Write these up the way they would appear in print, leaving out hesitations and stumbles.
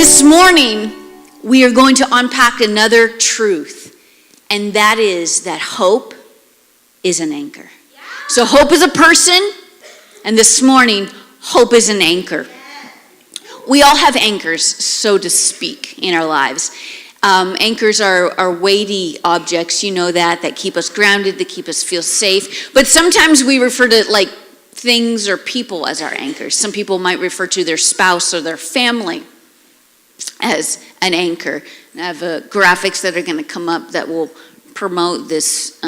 this morning, we are going to unpack another truth, and that is that hope is an anchor. So hope is a person, and this morning, hope is an anchor. We all have anchors, so to speak, in our lives. Anchors are weighty objects, you know that keep us grounded, that keep us feel safe. But sometimes we refer to like things or people as our anchors. Some people might refer to their spouse or their family as an anchor. And I have graphics that are going to come up that will promote this,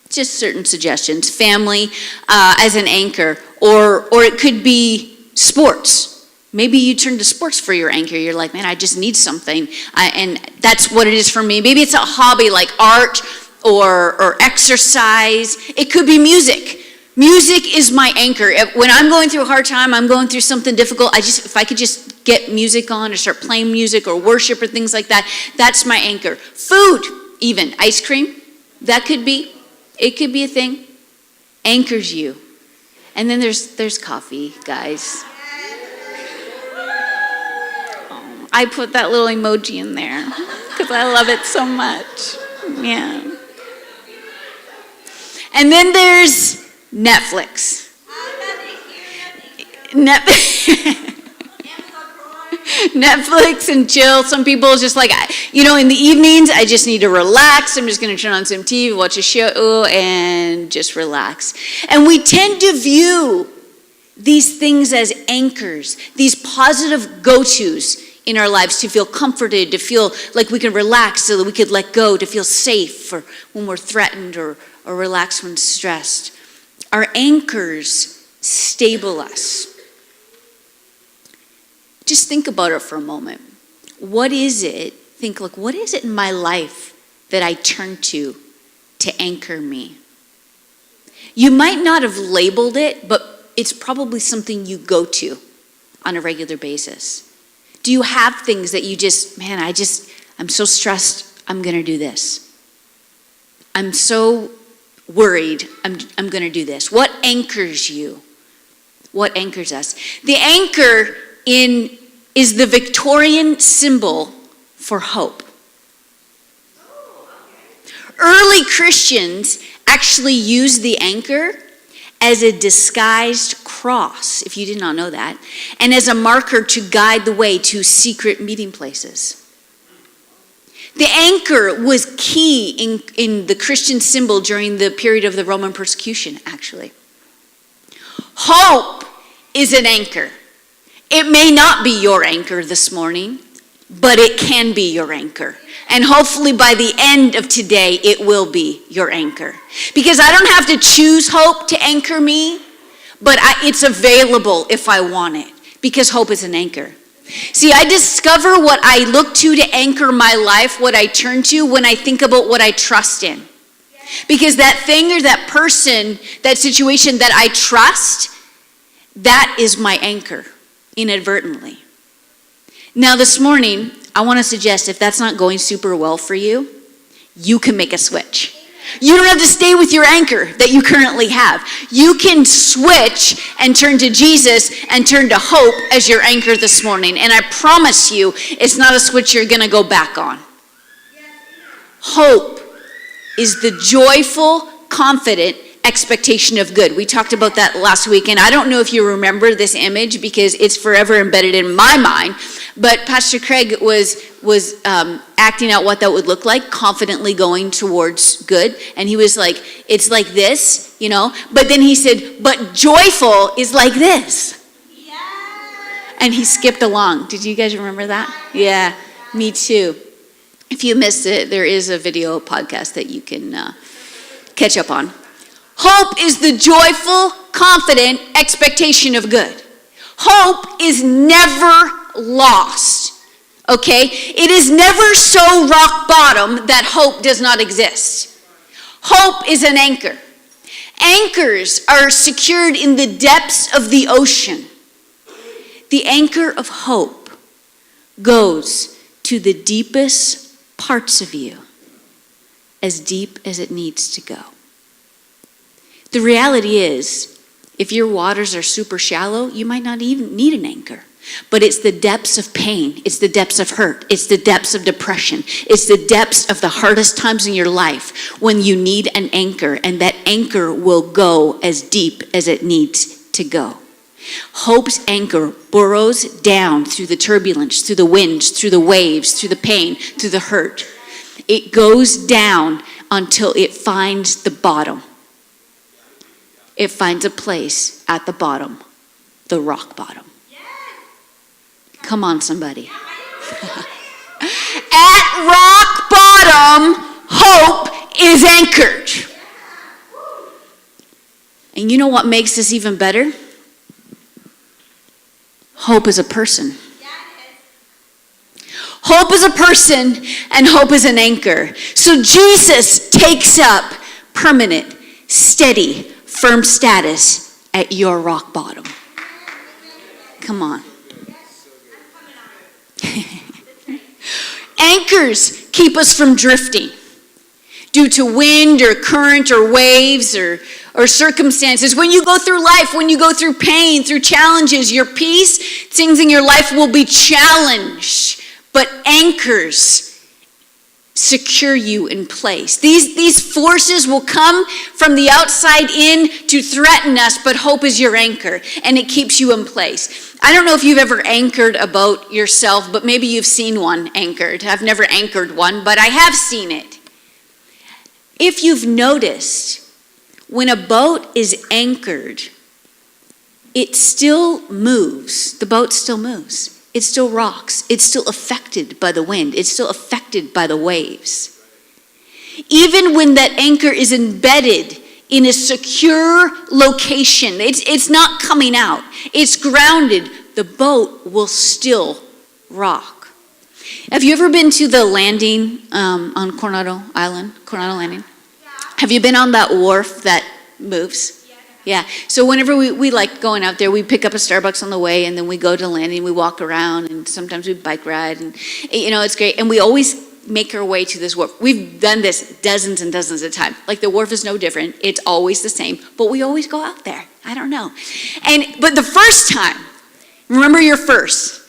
just certain suggestions. Family as an anchor, or it could be sports. Maybe you turn to sports for your anchor. You're like, man, I just need something. And that's what it is for me. Maybe it's a hobby like art or exercise. It could be music. Music is my anchor. When I'm going through a hard time, I'm going through something difficult, if I could just get music on or start playing music or worship or things like that, that's my anchor. Food, even. Ice cream, it could be a thing. Anchors you. And then there's coffee, guys. Oh, I put that little emoji in there because I love it so much. Yeah. And then there's Netflix. Netflix and chill. Some people just like, in the evenings, I just need to relax. I'm just going to turn on some TV, watch a show, and just relax. And we tend to view these things as anchors, these positive go-tos in our lives to feel comforted, to feel like we can relax so that we could let go, to feel safe for when we're threatened or relax when stressed. Our anchors stabilize us. Just think about it for a moment. What is it in my life that I turn to anchor me? You might not have labeled it, but it's probably something you go to on a regular basis. Do you have things that you I'm so stressed, I'm going to do this. I'm so worried, I'm going to do this. What anchors you? What anchors us? The anchor is the Victorian symbol for hope. Early Christians actually used the anchor as a disguised cross, if you did not know that, and as a marker to guide the way to secret meeting places. The anchor was key in the Christian symbol during the period of the Roman persecution, actually. Hope is an anchor. It may not be your anchor this morning, but it can be your anchor. And hopefully by the end of today, it will be your anchor. Because I don't have to choose hope to anchor me, but it's available if I want it. Because hope is an anchor. See, I discover what I look to anchor my life, what I turn to when I think about what I trust in. Because that thing or that person, that situation that I trust, that is my anchor, inadvertently. Now this morning, I want to suggest if that's not going super well for you, you can make a switch. You don't have to stay with your anchor that you currently have. You can switch and turn to Jesus and turn to hope as your anchor this morning. And I promise you, it's not a switch you're going to go back on. Hope is the joyful, confident expectation of good. We talked about that last week, and I don't know if you remember this image because it's forever embedded in my mind, but Pastor Craig was acting out what that would look like, confidently going towards good, and he was like, it's like this, but then he said, but joyful is like this. Yeah. And he skipped along. Did you guys remember that? Yeah, me too. If you missed it, there is a video podcast that you can catch up on. Hope is the joyful, confident expectation of good. Hope is never lost, okay? It is never so rock bottom that hope does not exist. Hope is an anchor. Anchors are secured in the depths of the ocean. The anchor of hope goes to the deepest parts of you, as deep as it needs to go. The reality is, if your waters are super shallow, you might not even need an anchor. But it's the depths of pain. It's the depths of hurt. It's the depths of depression. It's the depths of the hardest times in your life when you need an anchor, and that anchor will go as deep as it needs to go. Hope's anchor burrows down through the turbulence, through the winds, through the waves, through the pain, through the hurt. It goes down until it finds the bottom. It finds a place at the bottom, the rock bottom. Come on, somebody. At rock bottom, hope is anchored. And you know what makes this even better? Hope is a person. Hope is a person, and hope is an anchor. So Jesus takes up permanent, steady, firm status at your rock bottom. Come on. Anchors keep us from drifting due to wind or current or waves or circumstances. When you go through life, when you go through pain, through challenges, your peace, things in your life will be challenged. But anchors secure you in place. These forces will come from the outside in to threaten us, but hope is your anchor, and it keeps you in place. I don't know if you've ever anchored a boat yourself, but maybe you've seen one anchored. I've never anchored one, but I have seen it. If you've noticed, when a boat is anchored, it still moves. The boat still moves. It still rocks. It's still affected by the wind. It's still affected by the waves. Even when that anchor is embedded in a secure location, it's not coming out. It's grounded. The boat will still rock. Have you ever been to the landing on Coronado Island, Coronado Landing? Have you been on that wharf that moves? Yeah, so whenever we like going out there, we pick up a Starbucks on the way, and then we go to landing, we walk around, and sometimes we bike ride, and it's great. And we always make our way to this wharf. We've done this dozens and dozens of times. Like, the wharf is no different. It's always the same, but we always go out there. I don't know. But the first time, remember your first.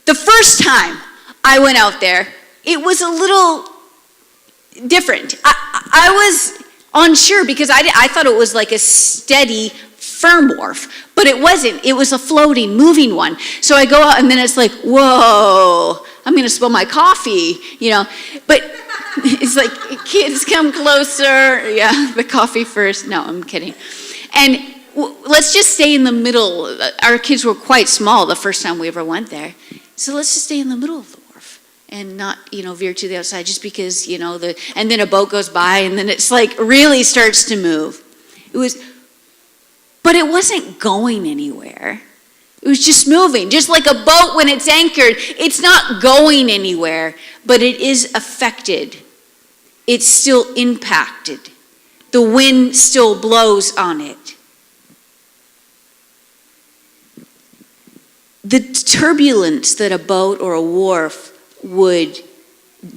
The first time I went out there, it was a little different. I was unsure because I thought it was like a steady, firm wharf, but it wasn't. It was a floating, moving one. So I go out, and then it's like, whoa, I'm going to spill my coffee, But it's like, kids, come closer. Yeah, the coffee first. No, I'm kidding. And let's just stay in the middle. Our kids were quite small the first time we ever went there. So let's just stay in the middle of the wharf and not, veer to the outside, just because, and then a boat goes by, and then it's like really starts to move. But it wasn't going anywhere. It was just moving. Just like a boat when it's anchored, it's not going anywhere, but it is affected. It's still impacted. The wind still blows on it. The turbulence that a boat or a wharf would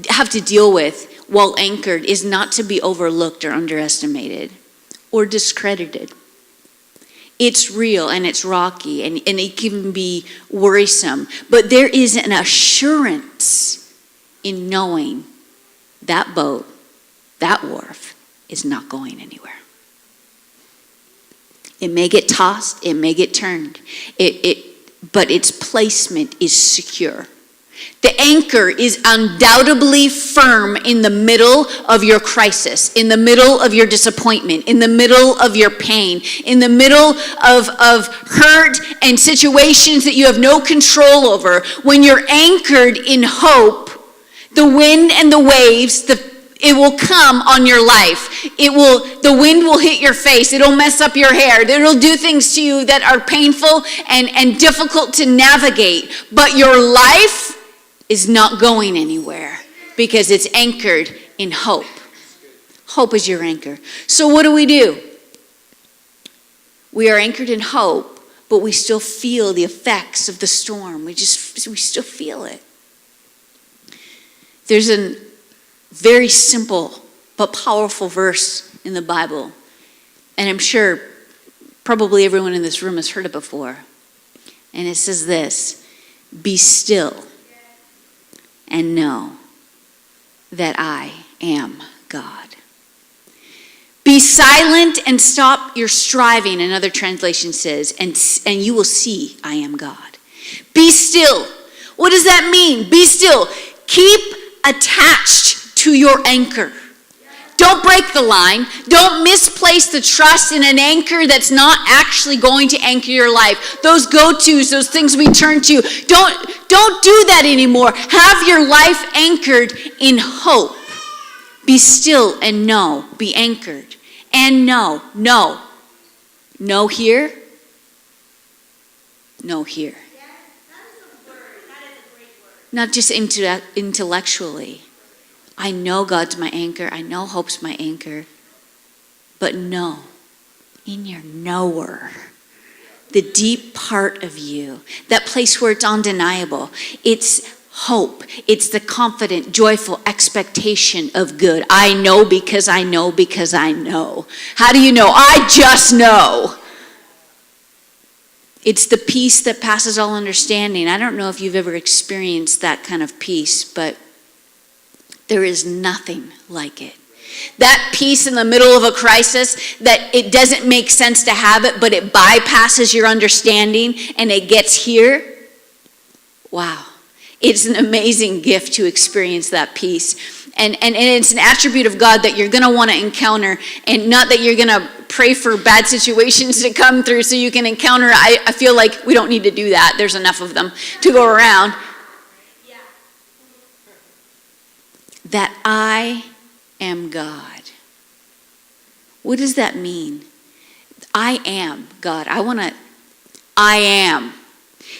have to deal with while anchored is not to be overlooked or underestimated or discredited. It's real, and it's rocky, and it can be worrisome, but there is an assurance in knowing that boat, that wharf, is not going anywhere. It may get tossed, it may get turned, but its placement is secure. The anchor is undoubtedly firm in the middle of your crisis, in the middle of your disappointment, in the middle of your pain, in the middle of hurt and situations that you have no control over. When you're anchored in hope, the wind and the waves, it will come on your life. The wind will hit your face. It'll mess up your hair. It'll do things to you that are painful and difficult to navigate. But your life is not going anywhere because it's anchored in hope. Hope is your anchor. So what do? We are anchored in hope, but we still feel the effects of the storm. We still feel it. There's a very simple but powerful verse in the Bible, and I'm sure probably everyone in this room has heard it before. And it says this: Be still and know that I am God. Be silent and stop your striving, another translation says, and you will see I am God. Be still. What does that mean? Be still. Keep attached to your anchor. Don't break the line. Don't misplace the trust in an anchor that's not actually going to anchor your life. Those go-tos, those things we turn to. Don't do that anymore. Have your life anchored in hope. Be still and know. Be anchored. And know. No. No here. No here. Not just intellectually. I know God's my anchor. I know hope's my anchor. But know, in your knower, the deep part of you, that place where it's undeniable, it's hope. It's the confident, joyful expectation of good. I know because I know because I know. How do you know? I just know. It's the peace that passes all understanding. I don't know if you've ever experienced that kind of peace, but there is nothing like it. That peace in the middle of a crisis, that it doesn't make sense to have it, but it bypasses your understanding and it gets here. Wow. It's an amazing gift to experience that peace. And it's an attribute of God that you're going to want to encounter, and not that you're going to pray for bad situations to come through so you can encounter. I feel like we don't need to do that. There's enough of them to go around. That I am God. What does that mean? I am God. I am.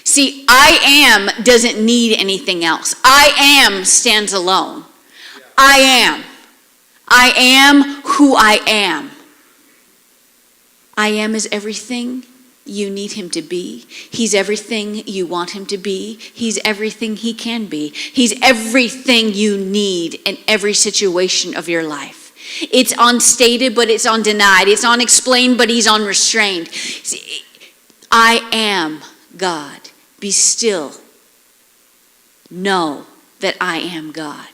See, I am doesn't need anything else. I am stands alone. I am. I am who I am. I am is everything you need him to be. He's everything you want him to be. He's everything he can be. He's everything you need in every situation of your life. It's unstated, but it's undenied. It's unexplained, but he's unrestrained. I am God. Be still. Know that I am God.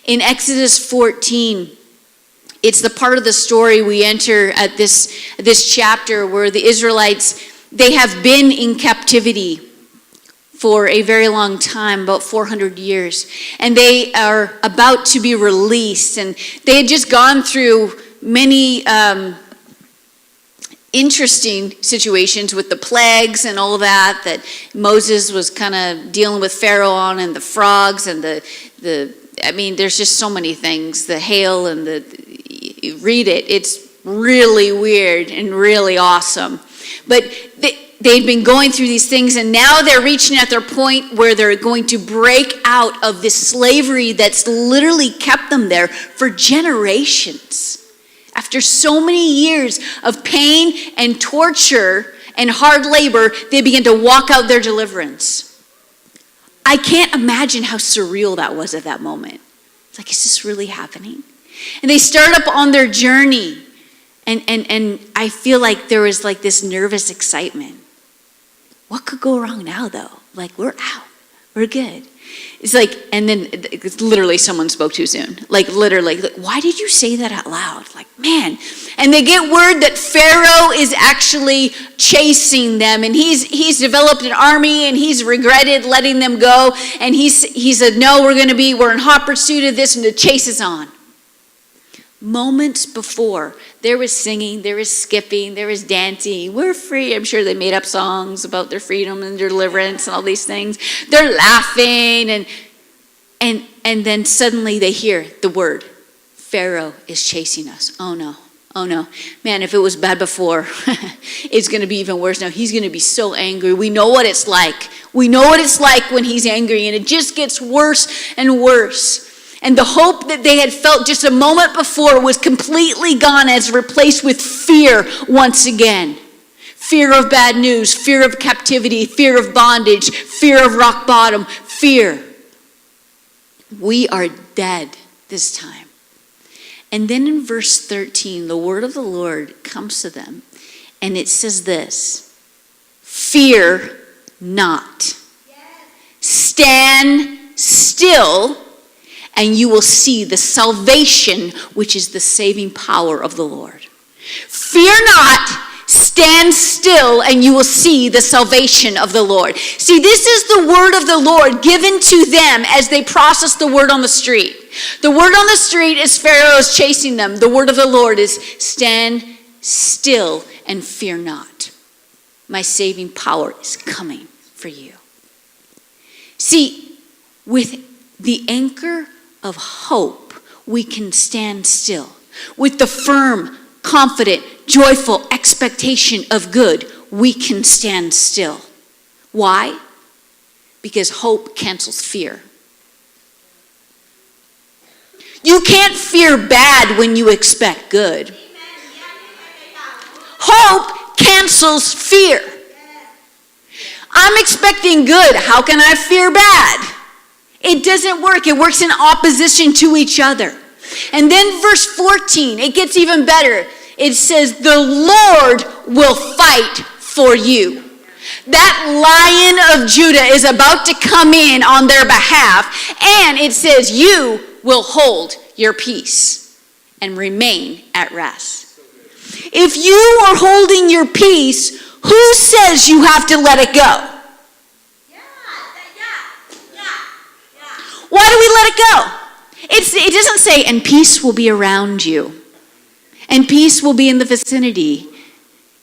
In Exodus 14, it's the part of the story we enter at this chapter where the Israelites, they have been in captivity for a very long time, about 400 years. And they are about to be released. And they had just gone through many interesting situations with the plagues and all that Moses was kind of dealing with Pharaoh on, and the frogs and there's just so many things, the hail and you read it, it's really weird and really awesome. But they'd been going through these things, and now they're reaching at their point where they're going to break out of this slavery that's literally kept them there for generations. After so many years of pain and torture and hard labor, they begin to walk out their deliverance. I can't imagine how surreal that was at that moment. It's like, is this really happening? And they start up on their journey, and I feel like there was like this nervous excitement. What could go wrong now, though? Like, we're out. We're good. It's like, and then it's literally someone spoke too soon. Like, literally, why did you say that out loud? Like, man. And they get word that Pharaoh is actually chasing them, and he's developed an army, and he's regretted letting them go. And he said, no, we're in hot pursuit of this, and the chase is on. Moments before, there was singing, there was skipping, there was dancing. We're free. I'm sure they made up songs about their freedom and their deliverance and all these things. They're laughing, and then suddenly they hear the word, Pharaoh is chasing us. Oh no. Man, if it was bad before, it's going to be even worse now. He's going to be so angry. We know what it's like. We know what it's like when he's angry, and it just gets worse and worse. And the hope that they had felt just a moment before was completely gone, as replaced with fear once again. Fear of bad news, fear of captivity, fear of bondage, fear of rock bottom, fear. We are dead this time. And then in verse 13, the word of the Lord comes to them, and it says this, fear not. stand still, and you will see the salvation, which is the saving power of the Lord. Fear not, stand still, and you will see the salvation of the Lord. See, this is the word of the Lord given to them as they process the word on the street. The word on the street is Pharaoh's chasing them. The word of the Lord is stand still and fear not. My saving power is coming for you. See, with the anchor of hope, we can stand still. With the firm, confident, joyful expectation of good, we can stand still. Why? Because hope cancels fear. You can't fear bad when you expect good. Hope cancels fear. I'm expecting good. How can I fear bad? It doesn't work. It works in opposition to each other. And then verse 14, it gets even better. It says, the Lord will fight for you. That Lion of Judah is about to come in on their behalf. And it says, you will hold your peace and remain at rest. If you are holding your peace, who says you have to let it go? Why do we let it go? It doesn't say, and peace will be around you. And peace will be in the vicinity.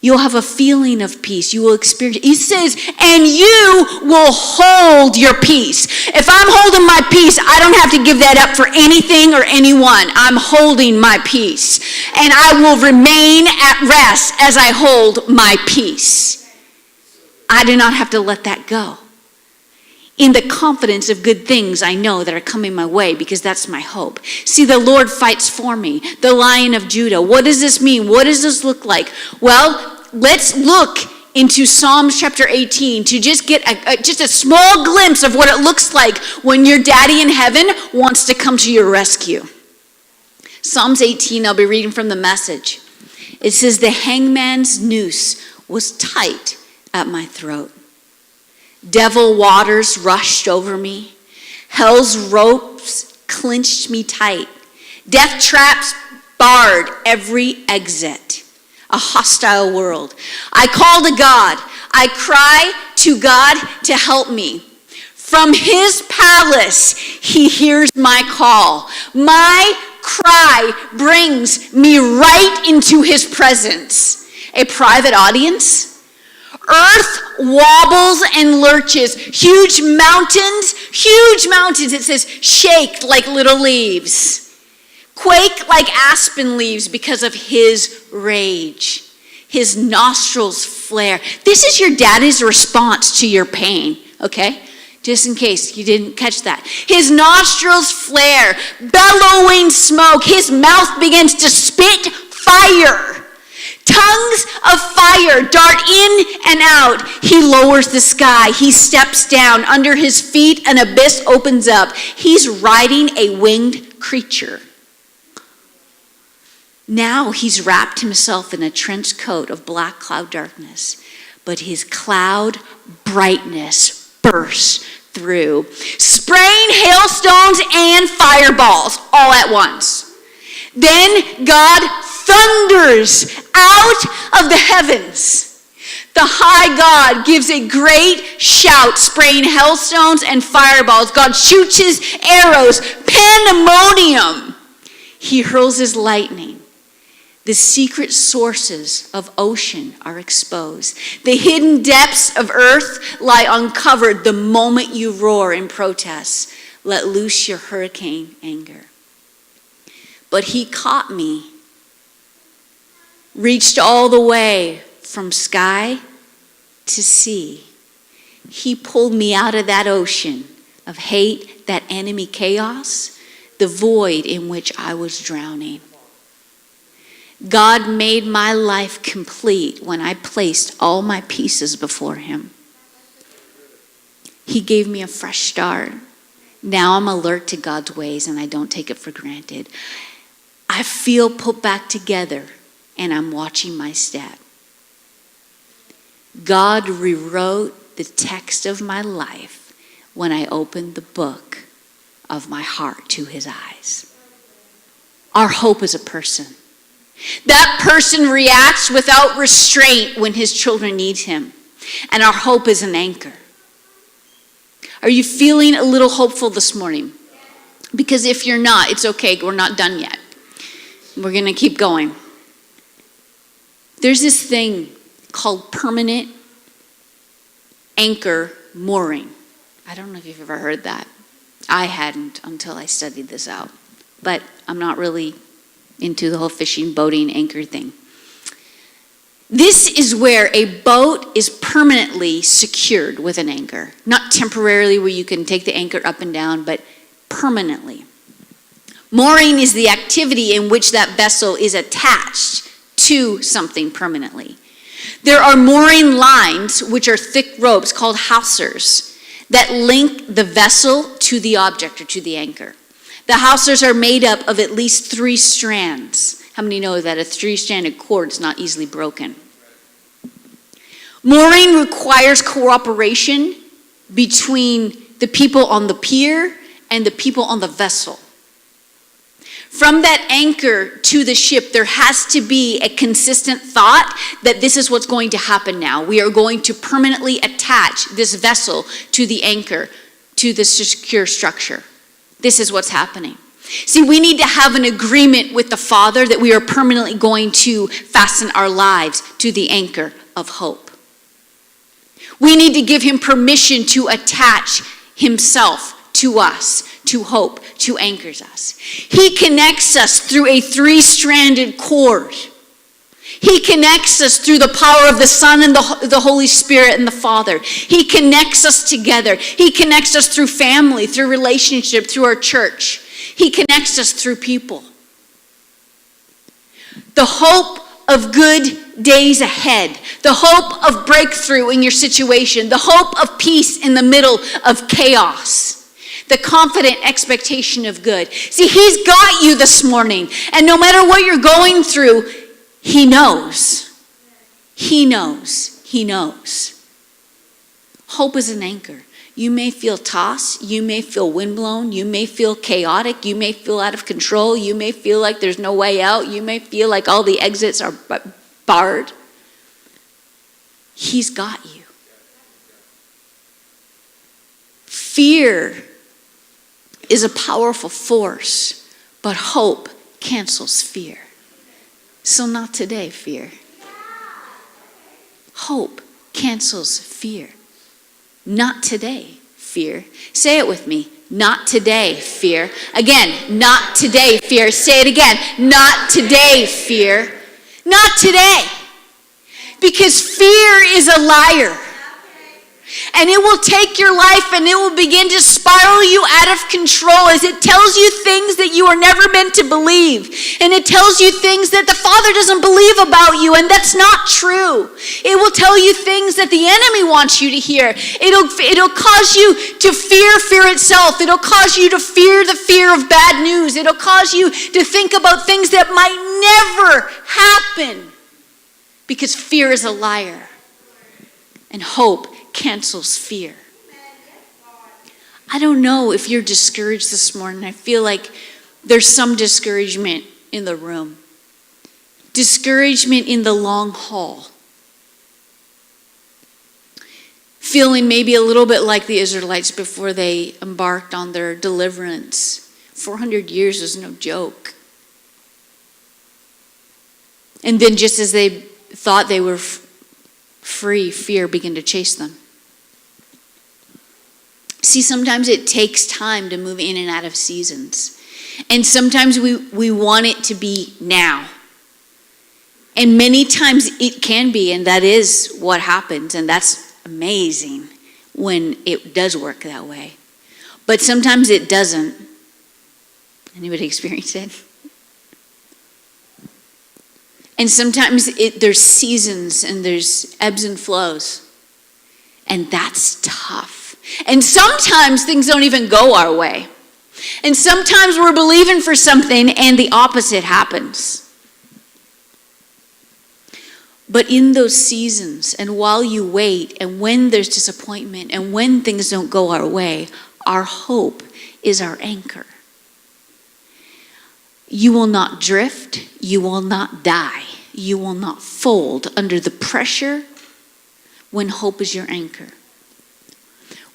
You'll have a feeling of peace. You will experience. He says, and you will hold your peace. If I'm holding my peace, I don't have to give that up for anything or anyone. I'm holding my peace. And I will remain at rest as I hold my peace. I do not have to let that go. In the confidence of good things I know that are coming my way, because that's my hope. See, the Lord fights for me, the Lion of Judah. What does this mean? What does this look like? Well, let's look into Psalms chapter 18 to just get just a small glimpse of what it looks like when your daddy in heaven wants to come to your rescue. Psalms 18, I'll be reading from the Message. It says, the hangman's noose was tight at my throat. Devil waters rushed over me. Hell's ropes clinched me tight. Death traps barred every exit. A hostile world. I call to God. I cry to God to help me. From his palace, he hears my call. My cry brings me right into his presence. A private audience. Earth wobbles and lurches. Huge mountains, it says, shake like little leaves. Quake like aspen leaves because of his rage. His nostrils flare. This is your daddy's response to your pain, okay? Just in case you didn't catch that. His nostrils flare, bellowing smoke. His mouth begins to spit fire. Tongues of fire dart in and out. He lowers the sky. He steps down. Under his feet, an abyss opens up. He's riding a winged creature. Now he's wrapped himself in a trench coat of black cloud darkness, but his cloud brightness bursts through, spraying hailstones and fireballs all at once. Then God thunders out of the heavens. The high God gives a great shout, spraying hailstones and fireballs. God shoots his arrows, pandemonium. He hurls his lightning. The secret sources of ocean are exposed. The hidden depths of earth lie uncovered the moment you roar in protest. Let loose your hurricane anger. But he caught me, reached all the way from sky to sea. He pulled me out of that ocean of hate, that enemy chaos, the void in which I was drowning. God made my life complete when I placed all my pieces before him. He gave me a fresh start. Now I'm alert to God's ways and I don't take it for granted. I feel put back together and I'm watching my step. God rewrote the text of my life when I open the book of my heart to his eyes. Our hope is a person. That person reacts without restraint when his children need him. And our hope is an anchor. Are you feeling a little hopeful this morning? Because if you're not, it's okay. We're not done yet. We're going to keep going. There's this thing called permanent anchor mooring. I don't know if you've ever heard that. I hadn't until I studied this out. But I'm not really into the whole fishing, boating, anchor thing. This is where a boat is permanently secured with an anchor. Not temporarily where you can take the anchor up and down, but permanently. Mooring is the activity in which that vessel is attached to something permanently. There are mooring lines, which are thick ropes called hawsers, that link the vessel to the object or to the anchor. The hawsers are made up of at least 3 strands. How many know that a 3-stranded cord is not easily broken? Mooring requires cooperation between the people on the pier and the people on the vessel. From that anchor to the ship, there has to be a consistent thought that this is what's going to happen now. We are going to permanently attach this vessel to the anchor, to the secure structure. This is what's happening. See, we need to have an agreement with the Father that we are permanently going to fasten our lives to the anchor of hope. We need to give him permission to attach himself to us, to hope, to anchors us. He connects us through a 3-stranded cord. He connects us through the power of the Son and the Holy Spirit and the Father. He connects us together. He connects us through family, through relationship, through our church. He connects us through people. The hope of good days ahead, the hope of breakthrough in your situation, the hope of peace in the middle of chaos, the confident expectation of good. See, he's got you this morning, and no matter what you're going through, he knows. He knows. He knows. Hope is an anchor. You may feel tossed. You may feel windblown. You may feel chaotic. You may feel out of control. You may feel like there's no way out. You may feel like all the exits are barred. He's got you. Fear is a powerful force, but hope cancels fear. So not today, fear. Hope cancels fear. Not today, fear. Say it with me. Not today, fear. Again, not today, fear. Say it again. Not today, fear. Not today. Because fear is a liar. And it will take your life and it will begin to spiral you out of control as it tells you things that you are never meant to believe. And it tells you things that the Father doesn't believe about you, and that's not true. It will tell you things that the enemy wants you to hear. It'll cause you to fear fear itself. It'll cause you to fear the fear of bad news. It'll cause you to think about things that might never happen. Because fear is a liar. And hope cancels fear. I don't know if you're discouraged this morning. I feel like there's some discouragement in the room. Discouragement in the long haul. Feeling maybe a little bit like the Israelites before they embarked on their deliverance. 400 years is no joke. And then just as they thought they were free, fear began to chase them. See, sometimes it takes time to move in and out of seasons. And sometimes we want it to be now. And many times it can be, and that is what happens. And that's amazing when it does work that way. But sometimes it doesn't. Anybody experience it? And sometimes there's seasons and there's ebbs and flows. And that's tough. And sometimes things don't even go our way. And sometimes we're believing for something and the opposite happens. But in those seasons, and while you wait, and when there's disappointment, and when things don't go our way, our hope is our anchor. You will not drift, you will not die, you will not fold under the pressure when hope is your anchor.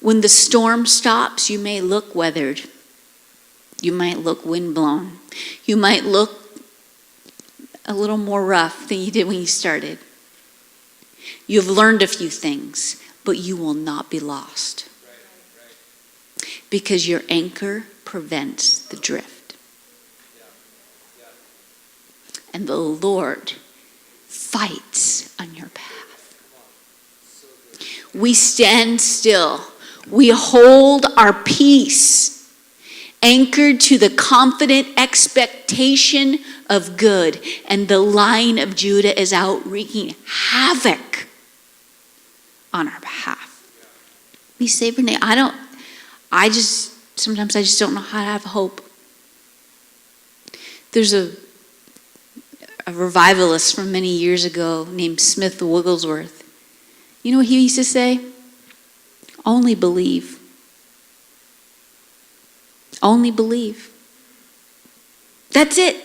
When the storm stops, you may look weathered. You might look windblown. You might look a little more rough than you did when you started. You've learned a few things, but you will not be lost. Because your anchor prevents the drift. And the Lord fights on your path. We stand still. We hold our peace, anchored to the confident expectation of good. And the Lion of Judah is out wreaking havoc on our behalf. You say, Renee, sometimes I just don't know how to have hope. There's a revivalist from many years ago named Smith Wigglesworth. You know what he used to say? Only believe. Only believe. That's it.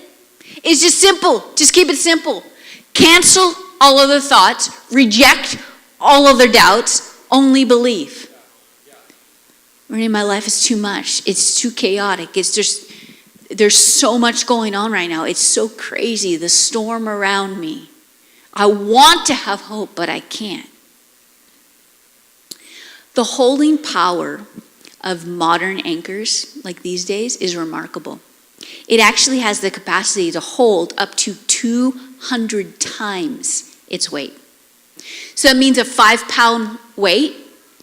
It's just simple. Just keep it simple. Cancel all other thoughts. Reject all other doubts. Only believe. Renee, my life is too much. It's too chaotic. There's so much going on right now. It's so crazy. The storm around me. I want to have hope, but I can't. The holding power of modern anchors like these days is remarkable. It actually has the capacity to hold up to 200 times its weight. So that means a 5-pound weight,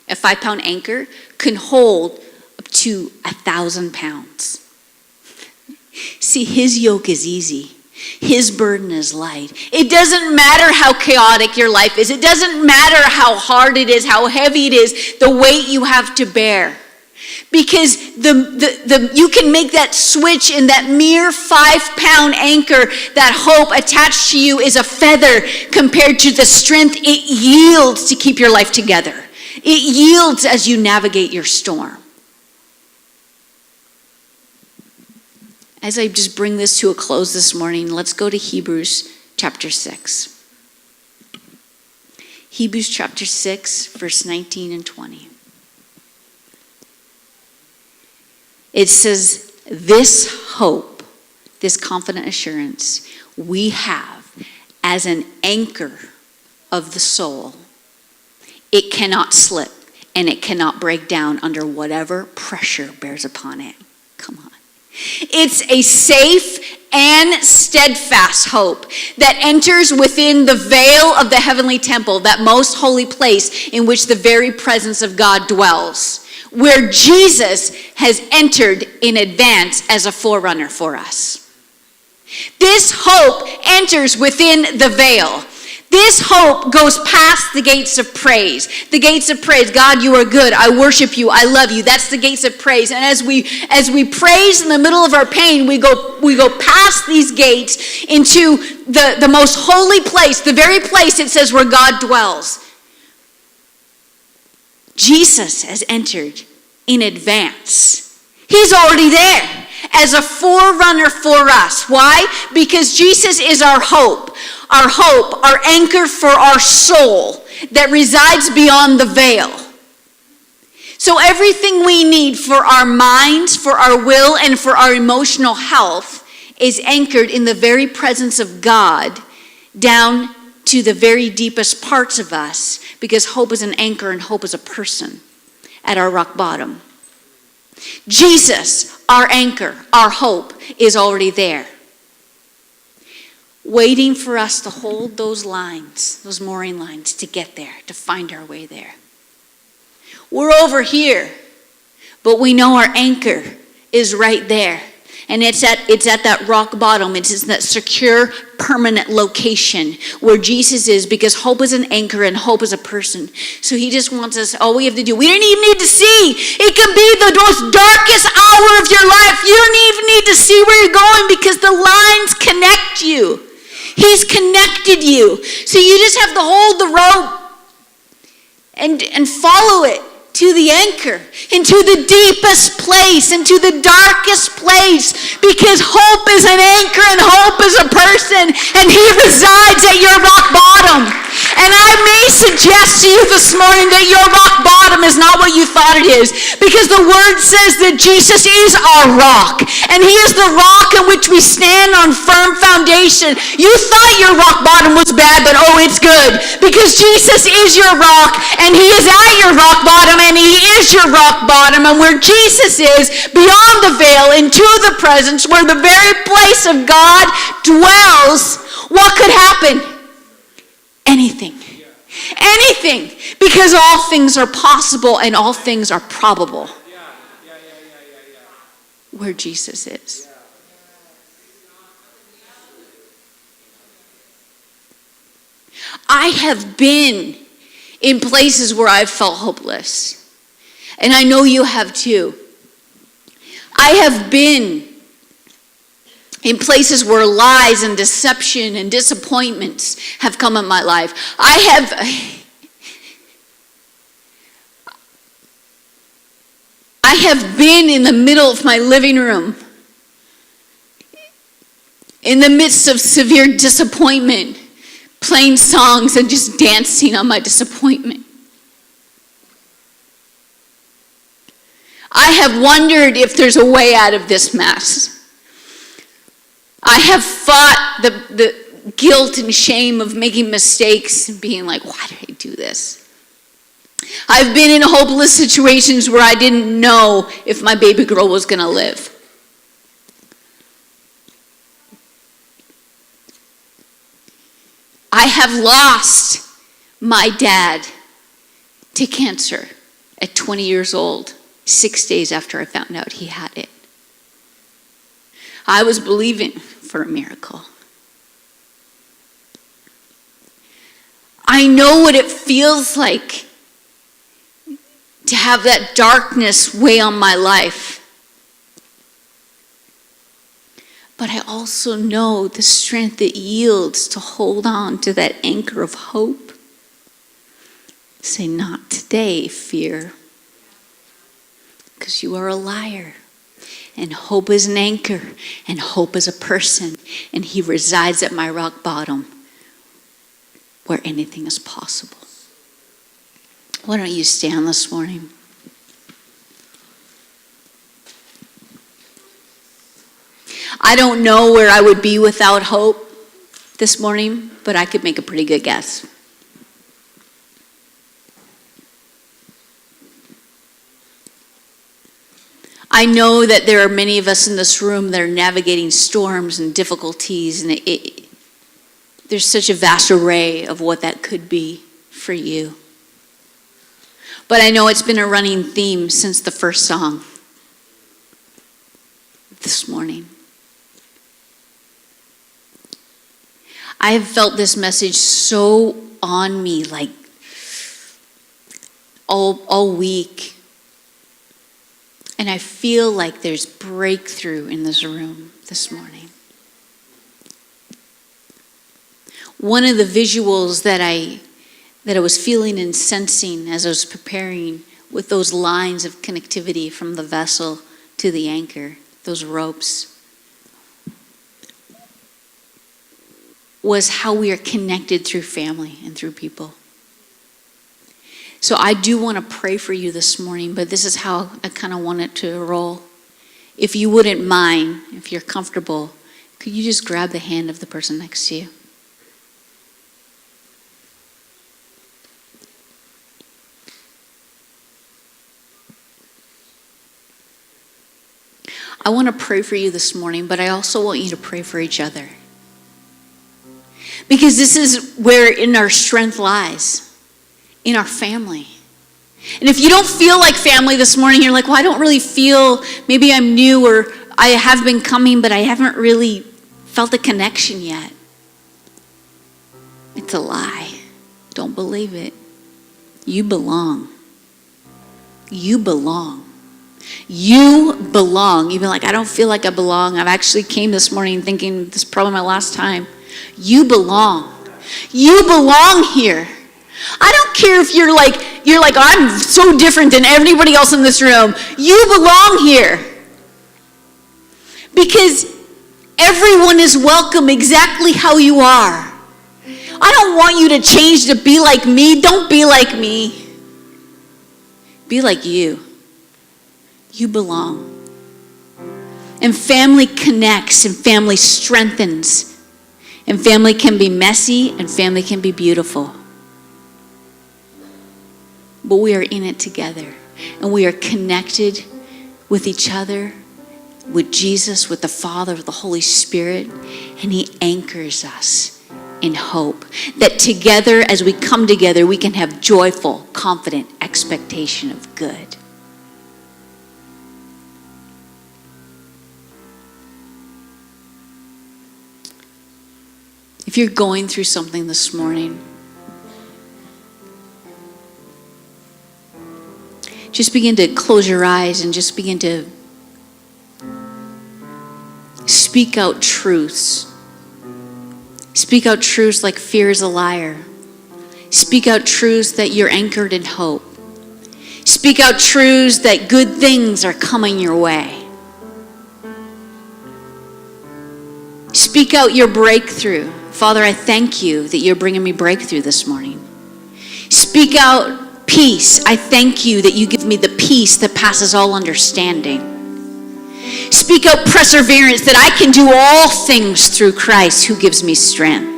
a 5-pound anchor, can hold up to 1,000 pounds. See, his yoke is easy. His burden is light. It doesn't matter how chaotic your life is. It doesn't matter how hard it is, how heavy it is, the weight you have to bear. Because you can make that switch, and that mere 5-pound anchor, that hope attached to you, is a feather compared to the strength it yields to keep your life together. It yields as you navigate your storm. As I just bring this to a close this morning, let's go to Hebrews chapter 6. Hebrews chapter 6, verse 19 and 20. It says, this hope, this confident assurance, we have as an anchor of the soul. It cannot slip, and it cannot break down under whatever pressure bears upon it. Come on. It's a safe and steadfast hope that enters within the veil of the heavenly temple, that most holy place in which the very presence of God dwells, where Jesus has entered in advance as a forerunner for us. This hope enters within the veil. This hope goes past the gates of praise. The gates of praise. God, you are good. I worship you. I love you. That's the gates of praise. And as we praise in the middle of our pain, we go past these gates into the most holy place, the very place it says where God dwells. Jesus has entered in advance. He's already there as a forerunner for us. Why? Because Jesus is our hope, our anchor for our soul that resides beyond the veil. So everything we need for our minds, for our will, and for our emotional health is anchored in the very presence of God down to the very deepest parts of us, because hope is an anchor and hope is a person at our rock bottom. Jesus, our anchor, our hope, is already there, waiting for us to hold those lines, those mooring lines, to get there, to find our way there. We're over here, but we know our anchor is right there. And it's at that rock bottom. It's in that secure, permanent location where Jesus is, because hope is an anchor and hope is a person. So he just wants us, all we have to do, we don't even need to see. It can be the most darkest hour of your life. You don't even need to see where you're going, because the lines connect you. He's connected you. So you just have to hold the rope and follow it to the anchor, into the deepest place, into the darkest place, because hope is an anchor and hope is a person, and he resides at your rock bottom. And I may suggest to you this morning that your rock bottom is not what you thought it is, because the word says that Jesus is our rock, and he is the rock in which we stand on firm foundation. You thought your rock bottom was bad, but oh, it's good, because Jesus is your rock, and he is at your rock bottom, and he is your rock bottom. And where Jesus is, beyond the veil, into the presence, where the very place of God dwells, what could happen? Anything. Anything. Because all things are possible and all things are probable. Where Jesus is. I have been in places where I've felt hopeless. And I know you have too. I have been in places where lies and deception and disappointments have come in my life. I have been in the middle of my living room, in the midst of severe disappointment, playing songs and just dancing on my disappointment. I have wondered if there's a way out of this mess. I have fought the guilt and shame of making mistakes and being like, why did I do this? I've been in hopeless situations where I didn't know if my baby girl was going to live. I have lost my dad to cancer at 20 years old. 6 days after I found out he had it. I was believing for a miracle. I know what it feels like to have that darkness weigh on my life. But I also know the strength it yields to hold on to that anchor of hope. Say, not today, fear. Because you are a liar. And hope is an anchor. And hope is a person. And he resides at my rock bottom, where anything is possible. Why don't you stand this morning? I don't know where I would be without hope this morning, but I could make a pretty good guess. I know that there are many of us in this room that are navigating storms and difficulties, and there's such a vast array of what that could be for you. But I know it's been a running theme since the first song this morning. I have felt this message so on me, like all week. And I feel like there's breakthrough in this room this morning. One of the visuals that I was feeling and sensing as I was preparing with those lines of connectivity from the vessel to the anchor, those ropes, was how we are connected through family and through people. So I do want to pray for you this morning, but this is how I kind of want it to roll. If you wouldn't mind, if you're comfortable, could you just grab the hand of the person next to you? I want to pray for you this morning, but I also want you to pray for each other. Because this is where in our strength lies. In our family. And if you don't feel like family this morning, you're like, well, I don't really feel, maybe I'm new or I have been coming, but I haven't really felt a connection yet. It's a lie. Don't believe it. You belong. You belong. You belong. You've been like, I don't feel like I belong. I've actually came this morning thinking this is probably my last time. You belong. You belong here. I don't care if you're like, I'm so different than everybody else in this room. You belong here. Because everyone is welcome exactly how you are. I don't want you to change to be like me. Don't be like me. Be like you. You belong. And family connects and family strengthens. And family can be messy and family can be beautiful. But we are in it together. And we are connected with each other, with Jesus, with the Father, with the Holy Spirit. And He anchors us in hope. That together, as we come together, we can have joyful, confident expectation of good. If you're going through something this morning, just begin to close your eyes and just begin to speak out truths. Speak out truths like fear is a liar. Speak out truths that you're anchored in hope. Speak out truths that good things are coming your way. Speak out your breakthrough. Father, I thank you that you're bringing me breakthrough this morning. Speak out peace. I thank you that you give me the peace that passes all understanding. Speak out perseverance, that I can do all things through Christ who gives me strength.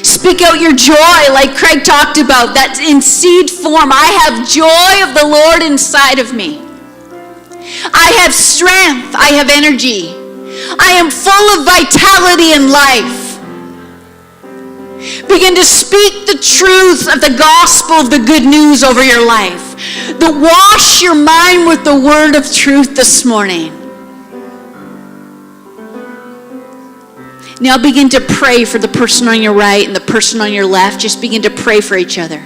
Speak out your joy, like Craig talked about, that's in seed form. I have joy of the Lord inside of me. I have strength. I have energy. I am full of vitality and life. Begin to speak the truth of the gospel of the good news over your life. Wash your mind with the word of truth this morning. Now begin to pray for the person on your right and the person on your left. Just begin to pray for each other.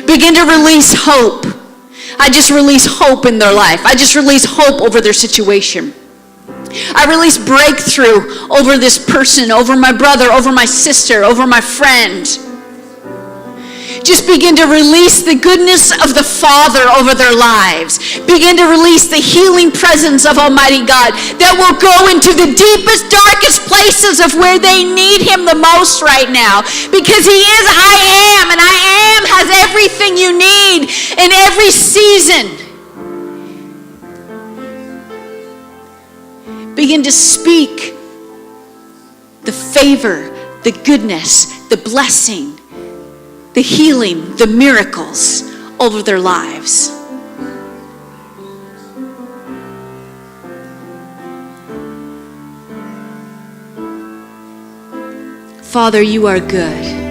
Begin to release hope. I just release hope in their life. I just release hope over their situation. I release breakthrough over this person, over my brother, over my sister, over my friend. Just begin to release the goodness of the Father over their lives. Begin to release the healing presence of Almighty God that will go into the deepest, darkest places of where they need Him the most right now. Because He is I am, and I am has everything you need in every season. Begin to speak the favor, the goodness, the blessing, the healing, the miracles over their lives. Father, you are good.